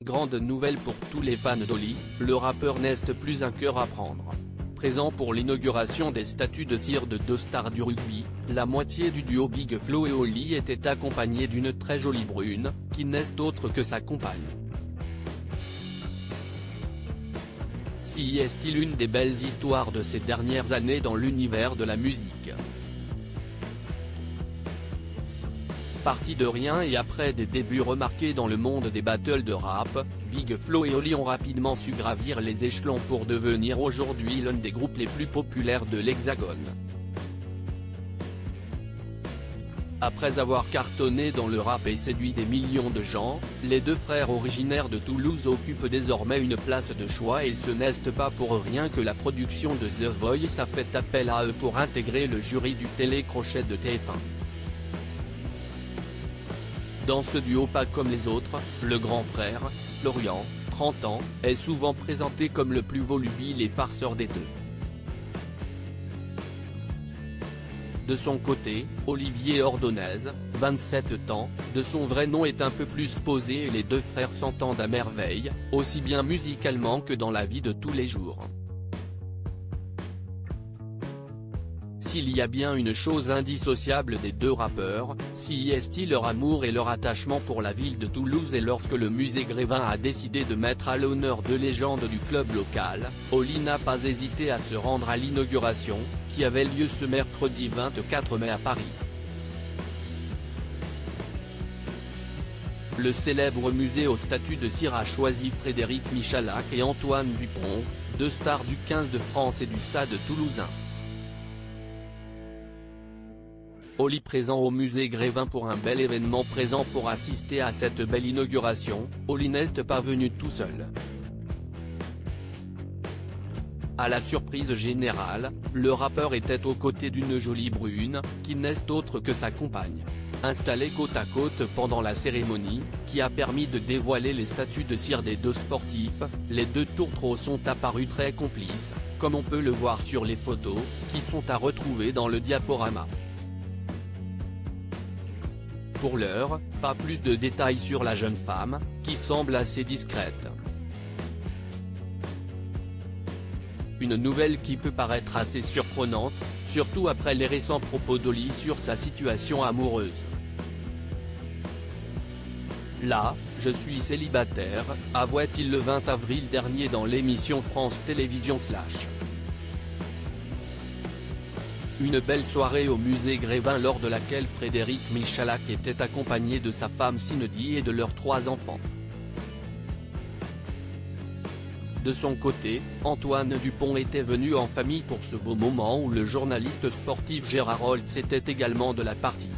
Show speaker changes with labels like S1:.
S1: Grande nouvelle pour tous les fans d'Oli, le rappeur n'est plus un cœur à prendre. Présent pour l'inauguration des statues de cire de deux stars du rugby, la moitié du duo Big Flo et Oli était accompagnée d'une très jolie brune, qui n'est autre que sa compagne. Si est-il une des belles histoires de ces dernières années dans l'univers de la musique. Parti de rien et après des débuts remarqués dans le monde des battles de rap, Big Flo et Oli ont rapidement su gravir les échelons pour devenir aujourd'hui l'un des groupes les plus populaires de l'Hexagone. Après avoir cartonné dans le rap et séduit des millions de gens, les deux frères originaires de Toulouse occupent désormais une place de choix et ce n'est pas pour rien que la production de The Voice a fait appel à eux pour intégrer le jury du télécrochet de TF1. Dans ce duo pas comme les autres, le grand frère, Florian, 30 ans, est souvent présenté comme le plus volubile et farceur des deux. De son côté, Olivier Ordonez, 27 ans, de son vrai nom est un peu plus posé et les deux frères s'entendent à merveille, aussi bien musicalement que dans la vie de tous les jours. S'il y a bien une chose indissociable des deux rappeurs, si est-il leur amour et leur attachement pour la ville de Toulouse et lorsque le musée Grévin a décidé de mettre à l'honneur deux légendes du club local, Oli n'a pas hésité à se rendre à l'inauguration, qui avait lieu ce mercredi 24 mai à Paris. Le célèbre musée aux statues de cire a choisi Frédéric Michalak et Antoine Dupont, deux stars du 15 de France et du Stade toulousain. Oli présent au musée Grévin pour un bel événement présent pour assister à cette belle inauguration, Oli n'est pas venu tout seul. À la surprise générale, le rappeur était aux côtés d'une jolie brune, qui n'est autre que sa compagne. Installés côte à côte pendant la cérémonie, qui a permis de dévoiler les statues de cire des deux sportifs, les deux tourtereaux sont apparus très complices, comme on peut le voir sur les photos, qui sont à retrouver dans le diaporama. Pour l'heure, pas plus de détails sur la jeune femme, qui semble assez discrète. Une nouvelle qui peut paraître assez surprenante, surtout après les récents propos d'Oli sur sa situation amoureuse. Là, je suis célibataire, avouait-il le 20 avril dernier dans l'émission France Télévisions /. Une belle soirée au musée Grévin lors de laquelle Frédéric Michalak était accompagné de sa femme Cindy et de leurs 3 enfants. De son côté, Antoine Dupont était venu en famille pour ce beau moment où le journaliste sportif Gérard Holtz était également de la partie.